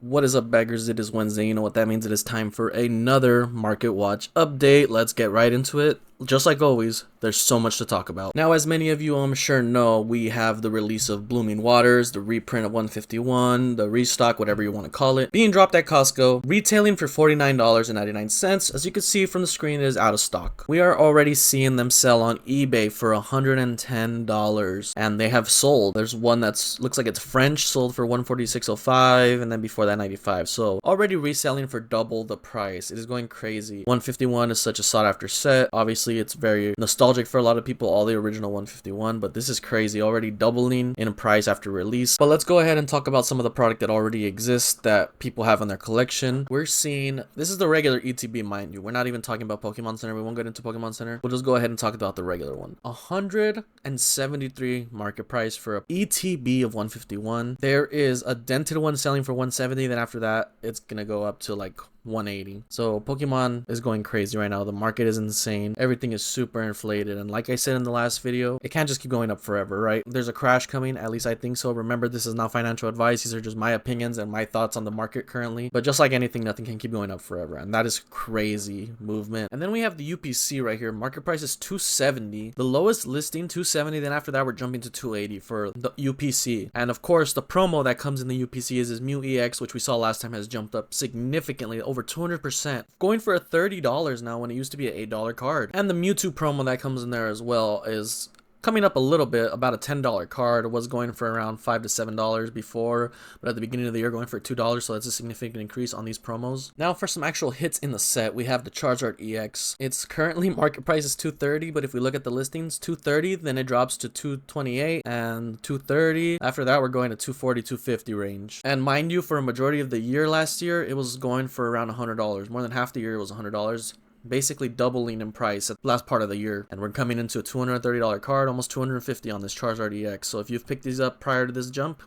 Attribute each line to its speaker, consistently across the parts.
Speaker 1: What is up, beggars? It is Wednesday. You know what that means. It is time for another Market Watch update. Let's get right into it. Just like always, there's so much to talk about. Now, as many of you I'm sure know, we have the release of Blooming Waters, the reprint of 151, the restock, whatever you want to call it, being dropped at Costco, retailing for $49.99. As you can see from the screen, it is out of stock. We are already seeing them sell on eBay for $110, and they have sold. There's one that's looks like it's French, sold for $146.05, and then before that $95. So already reselling for double the price. It is going crazy. 151 is such a sought after set. Obviously, it's very nostalgic for a lot of people, all the original 151, but this is crazy, already doubling in price after release. But let's go ahead and talk about some of the product that already exists that people have in their collection. We're seeing, this is the regular ETB, mind you. We're not even talking about Pokemon Center. We won't get into Pokemon Center. We'll just go ahead and talk about the regular one. 173 market price for a ETB of 151. There is a dented one selling for 170. Then after that, it's gonna go up to like 180. So Pokemon is going crazy right now. The market is insane. Everything is super inflated, and like I said in the last video, it can't just keep going up forever, right? There's a crash coming, at least I think so. Remember, this is not financial advice. These are just my opinions and my thoughts on the market currently. But just like anything, nothing can keep going up forever, and that is crazy movement. And then we have the UPC right here. Market price is 270. The lowest listing 270. Then after that, we're jumping to 280 for the UPC. And of course, the promo that comes in the UPC is Mew EX, which we saw last time has jumped up significantly, over 200%, going for $30 now when it used to be an $8 card. And the Mewtwo promo that comes in there as well is coming up a little bit, about a $10 card. It was going for around $5 to $7 before, but at the beginning of the year going for $2, so that's a significant increase on these promos. Now for some actual hits in the set, we have the Charizard EX. It's currently market price is $230, but if we look at the listings, $230, then it drops to $228 and $230. After that, we're going to $240, $250 range. And mind you, for a majority of the year last year, it was going for around $100. More than half the year it was $100. Basically doubling in price at the last part of the year, and we're coming into a $230 card, almost $250 on this Charizard EX. So if you've picked these up prior to this jump,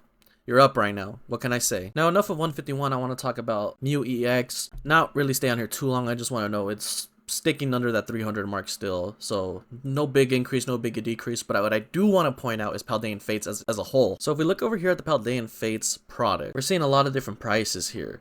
Speaker 1: you're up right now. What can I say? Now, enough of 151. I want to talk about Mew EX. Not really stay on here too long. I just want to know it's sticking under that 300 mark still, so no big increase, no big decrease. But what I do want to point out is Paldean Fates as a whole. So if we look over here at the Paldean Fates product, we're seeing a lot of different prices here.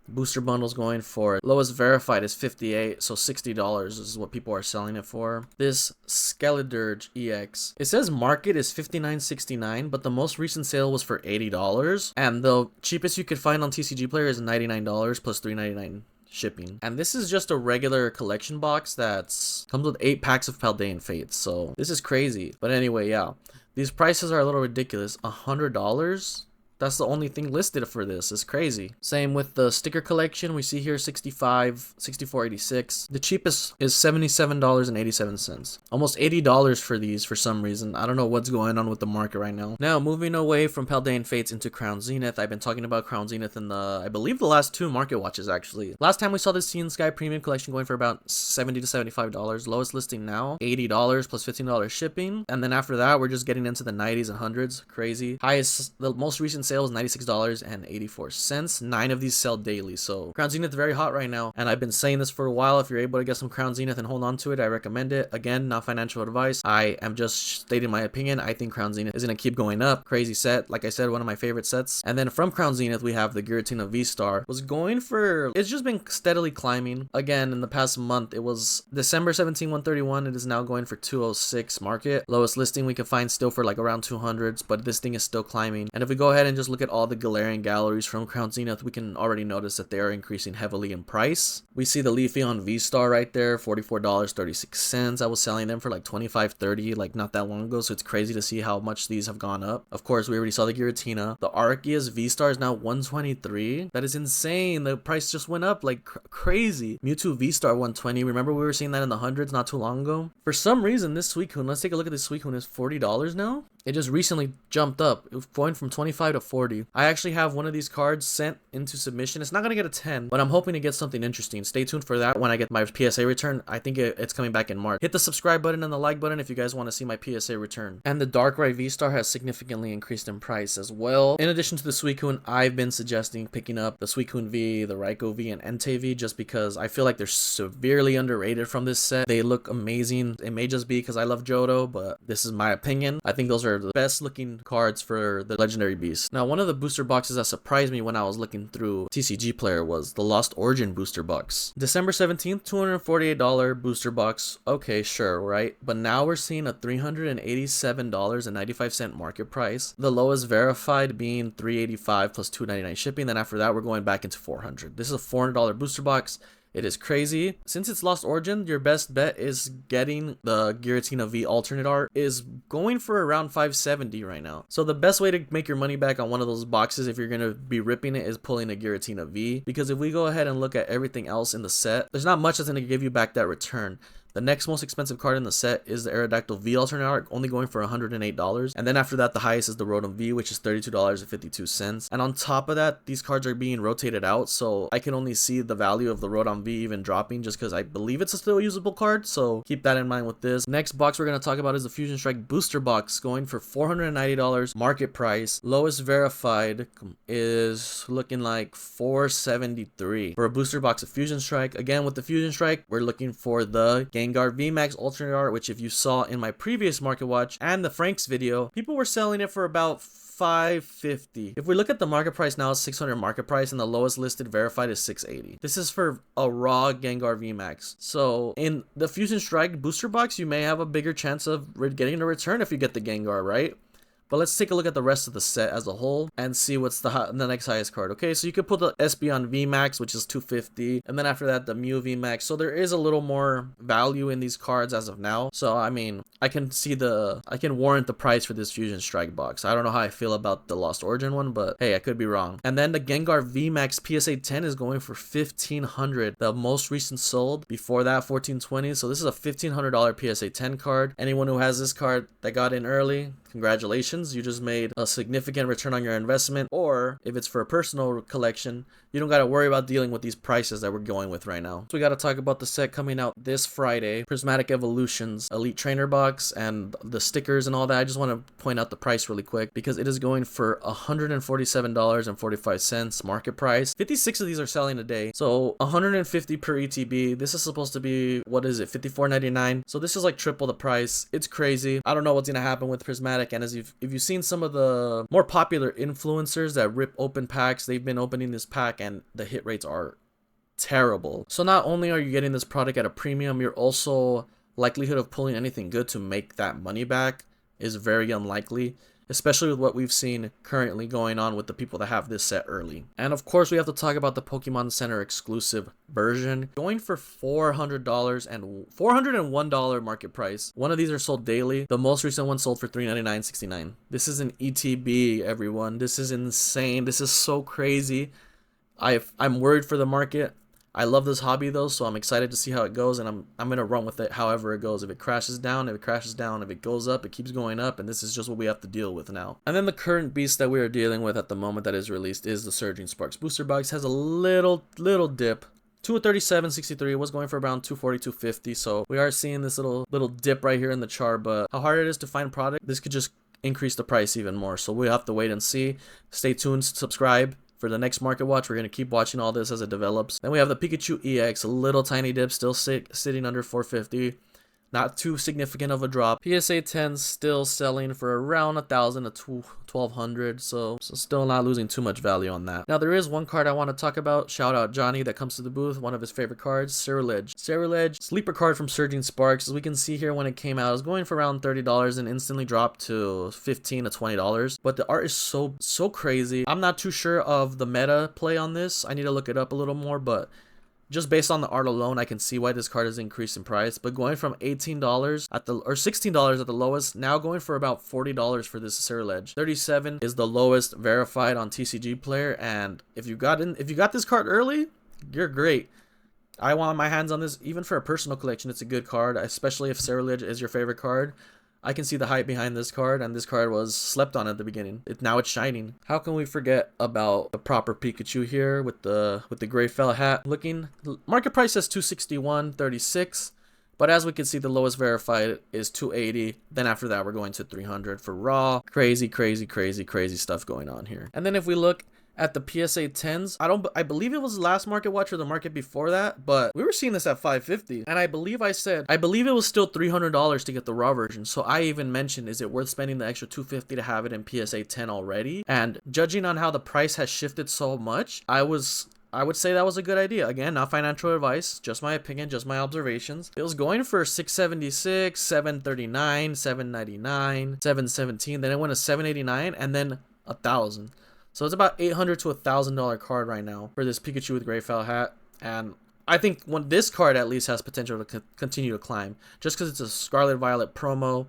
Speaker 1: Booster bundles going for lowest verified is 58, so $60 is what people are selling it for. This Skeledirge EX, it says market is $59.69, but the most recent sale was for $80, and the cheapest you could find on TCG Player is $99 plus $3.99 shipping. And this is just a regular collection box that's comes with 8 packs of Paldean Fates, so this is crazy. But anyway, yeah, these prices are a little ridiculous. $100, that's the only thing listed for this. It's crazy. Same with the sticker collection. We see here 65, 64.86. The cheapest is $77.87. Almost $80 for these for some reason. I don't know what's going on with the market right now. Now, moving away from Paldean Fates into Crown Zenith. I've been talking about Crown Zenith in I believe the last 2 market watches actually. Last time we saw this Sea Sky Premium Collection going for about $70 to $75. Lowest listing now, $80 plus $15 shipping. And then after that, we're just getting into the 90s and 100s. Crazy. Highest, the most recent sale is $96.84. 9 of these sell daily, so Crown Zenith is very hot right now, and I've been saying this for a while. If you're able to get some Crown Zenith and hold on to it, I recommend it. Again, not financial advice. I am just stating my opinion. I think Crown Zenith is gonna keep going up. Crazy set, like I said, one of my favorite sets. And then from Crown Zenith, we have the Giratina V-Star. Was going for, it's just been steadily climbing. Again, in the past month, it was December 17, 131. It is now going for 206 market. Lowest listing we could find still for like around 200s, but this thing is still climbing. And if we go ahead and just look at all the Galarian galleries from Crown Zenith, we can already notice that they are increasing heavily in price. We see the Leafeon V-Star right there, $44.36. I was selling them for like $25.30 like not that long ago, so it's crazy to see how much these have gone up. Of course, we already saw the Giratina. The Arceus V-Star is now $123. That is insane. The price just went up like crazy. Mewtwo V-Star $120. Remember we were seeing that in the hundreds not too long ago? For some reason, this Suicune, let's take a look at this Suicune, is $40 now. It just recently jumped up. It was going from 25 to 40. I actually have one of these cards sent into submission. It's not going to get a 10, but I'm hoping to get something interesting. Stay tuned for that when I get my PSA return. I think it's coming back in March. Hit the subscribe button and the like button if you guys want to see my PSA return. And the Darkrai V-Star has significantly increased in price as well. In addition to the Suicune, I've been suggesting picking up the Suicune V, the Raikou V, and Entei V just because I feel like they're severely underrated from this set. They look amazing. It may just be because I love Johto, but this is my opinion. I think those are are the best looking cards for the legendary beast. Now, one of the booster boxes that surprised me when I was looking through TCG Player was the Lost Origin booster box. December 17th, $248 booster box. Okay, sure, right? But now we're seeing a $387.95 market price. The lowest verified being $385 plus $299 shipping. Then after that, we're going back into $400. This is a $400 booster box. It is crazy. Since it's Lost Origin, your best bet is getting the Giratina V alternate art is going for around $570 right now. So the best way to make your money back on one of those boxes, if you're going to be ripping it, is pulling a Giratina V. Because if we go ahead and look at everything else in the set, there's not much that's going to give you back that return. The next most expensive card in the set is the Aerodactyl V alternate art, only going for $108. And then after that, the highest is the Rotom V, which is $32.52. And on top of that, these cards are being rotated out, so I can only see the value of the Rotom V even dropping just because I believe it's a still usable card, so keep that in mind with this. Next box we're going to talk about is the Fusion Strike booster box, going for $490 market price. Lowest verified is looking like $473 for a booster box of Fusion Strike. Again, with the Fusion Strike, we're looking for the Gengar VMAX alternate art, which if you saw in my previous market watch and the Frank's video, people were selling it for about $550. If we look at the market price now, it's $600 market price, and the lowest listed verified is $680. This is for a raw Gengar VMAX. So in the Fusion Strike booster box, you may have a bigger chance of getting a return if you get the Gengar, right? But let's take a look at the rest of the set as a whole and see what's the next highest card. Okay, so you could put the Espeon VMAX, which is $250, and then after that the Mew VMAX. So there is a little more value in these cards as of now. So I mean, I can warrant the price for this Fusion Strike box. I don't know how I feel about the Lost Origin one, but hey, I could be wrong. And then the Gengar VMAX PSA 10 is going for $1,500. The most recent sold before that, $1,420. So this is a $1,500 PSA 10 card. Anyone who has this card that got in early, congratulations, you just made a significant return on your investment. Or if it's for a personal collection, you don't got to worry about dealing with these prices that we're going with right now. So we got to talk about the set coming out this Friday, Prismatic Evolutions Elite Trainer box and the stickers and all that. I just want to point out the price really quick because it is going for $147.45 market price. 56 of these are selling a day, so $150 per ETB. This is supposed to be, what is it, $54.99? So this is like triple the price. It's crazy. I don't know what's gonna happen with Prismatic, and if you've seen some of the more popular influencers that rip open packs, they've been opening this pack and the hit rates are terrible. So not only are you getting this product at a premium, you're also likelihood of pulling anything good to make that money back is very unlikely, especially with what we've seen currently going on with the people that have this set early. And of course, we have to talk about the Pokemon Center exclusive version, going for $400 and $401 market price. One of these are sold daily. The most recent one sold for $399.69. This is an ETB, everyone. This is insane. This is so crazy. I'm worried for the market. I love this hobby though, so I'm excited to see how it goes, and I'm gonna run with it however it goes. If it crashes down, if it crashes down. If it goes up, it keeps going up, and this is just what we have to deal with now. And then the current beast that we are dealing with at the moment that is released is the Surging Sparks booster box. Has a little dip. 237.63 was going for around 240, 250. So we are seeing this little dip right here in the chart, but how hard it is to find product, this could just increase the price even more. So we have to wait and see. Stay tuned, subscribe for the next market watch. We're going to keep watching all this as it develops. Then we have the Pikachu EX, a little tiny dip, still sitting under 450. Not too significant of a drop. PSA 10 still selling for around 1,000 to 1,200, so still not losing too much value on that. Now there is one card I want to talk about. Shout out Johnny that comes to the booth. One of his favorite cards, Ceruledge. Ceruledge, sleeper card from Surging Sparks. As we can see here, when it came out, it was going for around $30 and instantly dropped to $15 to $20. But the art is so crazy. I'm not too sure of the meta play on this. I need to look it up a little more, but just based on the art alone, I can see why this card has increased in price. But going from $18 at the, or $16 at the lowest, now going for about $40 for this Ceruledge. 37 is the lowest verified on TCG Player, and if you got this card early, you're great. I want my hands on this even for a personal collection. It's a good card, especially if Ceruledge is your favorite card. I can see the hype behind this card, and this card was slept on at the beginning. Now it's shining. How can we forget about the proper Pikachu here with the gray fella hat looking? Market price says $261.36, but as we can see, the lowest verified is $280. Then after that, we're going to $300 for raw. Crazy stuff going on here. And then if we look at the PSA 10s. I believe it was the last market watch or the market before that, but we were seeing this at 550. And I believe it was still $300 to get the raw version. So I even mentioned, is it worth spending the extra $250 to have it in PSA 10 already? And judging on how the price has shifted so much, I would say that was a good idea. Again, not financial advice, just my opinion, just my observations. It was going for 676, 739, 799, 717. Then it went to 789 and then 1,000. So it's about $800 to $1,000 card right now for this Pikachu with Gray Foul hat. And I think this card at least has potential to continue to climb, just because it's a Scarlet Violet promo,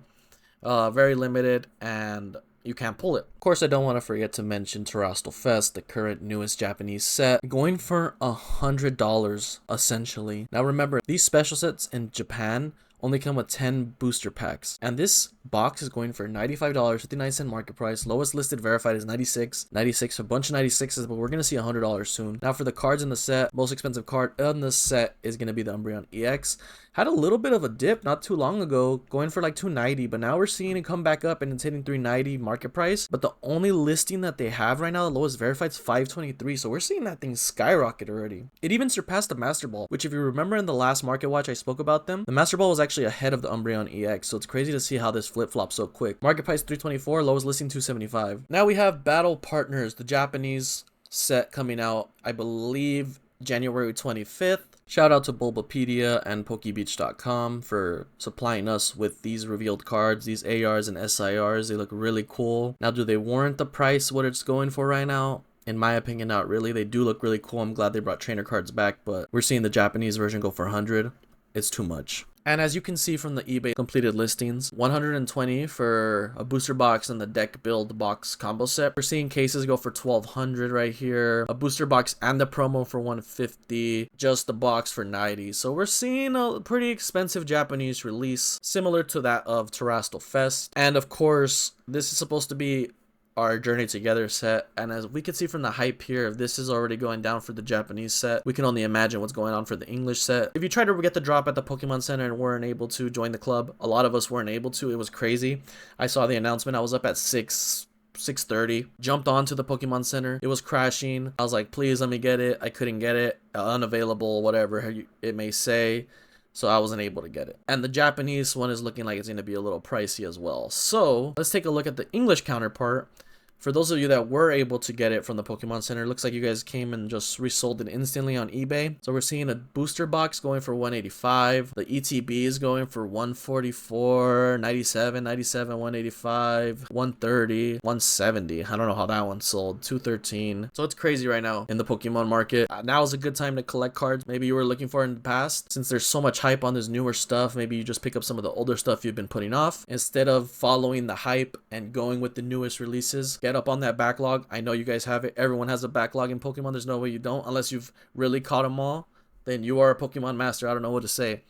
Speaker 1: very limited, and you can't pull it. Of course, I don't want to forget to mention Terastal Fest, the current newest Japanese set, going for $100 essentially. Now remember, these special sets in Japan only come with 10 booster packs, and this box is going for $95, 59-cent market price. Lowest listed verified is 96, a bunch of 96s, but we're gonna see $100 soon. Now for the cards in the set, most expensive card in the set is gonna be the Umbreon EX. Had a little bit of a dip not too long ago, going for like $290, but now we're seeing it come back up and it's hitting $390 market price. But the only listing that they have right now, the lowest verified, is $523, so we're seeing that thing skyrocket already. It even surpassed the Master Ball, which if you remember in the last market watch I spoke about them, the Master Ball was actually ahead of the Umbreon EX, so it's crazy to see how this flip-flops so quick. Market price $324, lowest listing $275. Now we have Battle Partners, the Japanese set coming out, I believe, January 25th. Shout out to Bulbapedia and Pokebeach.com for supplying us with these revealed cards, these ARs and SIRs. They look really cool. Now, do they warrant the price what it's going for right now? In my opinion, not really. They do look really cool. I'm glad they brought trainer cards back, but we're seeing the Japanese version go for 100. It's too much. And as you can see from the eBay completed listings, 120 for a booster box and the deck build box combo set. We're seeing cases go for 1,200 right here. A booster box and the promo for 150. Just the box for 90. So we're seeing a pretty expensive Japanese release, similar to that of Terastal Fest. And of course, this is supposed to be our Journey Together set, and as we can see from the hype here, if this is already going down for the Japanese set, we can only imagine what's going on for the English set. If you try to get the drop at the Pokemon Center and weren't able to join the club, a lot of us weren't able to. It was crazy. I saw the announcement. I was up at 6:30, jumped onto the Pokemon Center. It was crashing. I was like, please let me get it. I couldn't get it. Unavailable, whatever it may say. So I wasn't able to get it. And the Japanese one is looking like it's going to be a little pricey as well. So let's take a look at the English counterpart. For those of you that were able to get it from the Pokemon Center, it looks like you guys came and just resold it instantly on eBay. So we're seeing a booster box going for $185. The ETB is going for $144, $97, $97, $185, $130, $170. I don't know how that one sold. $213. So it's crazy right now in the Pokemon market. Now is a good time to collect cards maybe you were looking for in the past. Since there's so much hype on this newer stuff, maybe you just pick up some of the older stuff you've been putting off instead of following the hype and going with the newest releases. Get up on that backlog. I know you guys have it. Everyone has a backlog in Pokemon. There's no way you don't, unless you've really caught them all. Then you are a Pokemon master. I don't know what to say.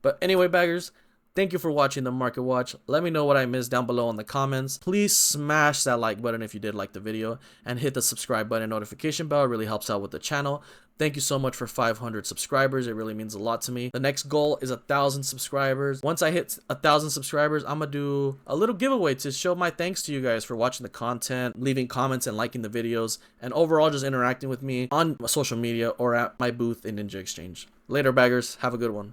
Speaker 1: But anyway, baggers, thank you for watching the Market Watch. Let me know what I missed down below in the comments. Please smash that like button if you did like the video, and hit the subscribe button, notification bell. It really helps out with the channel. Thank you so much for 500 subscribers. It really means a lot to me. The next goal is 1,000 subscribers. Once I hit 1,000 subscribers, I'm gonna do a little giveaway to show my thanks to you guys for watching the content, leaving comments and liking the videos, and overall just interacting with me on social media or at my booth in Ninja Exchange. Later, baggers. Have a good one.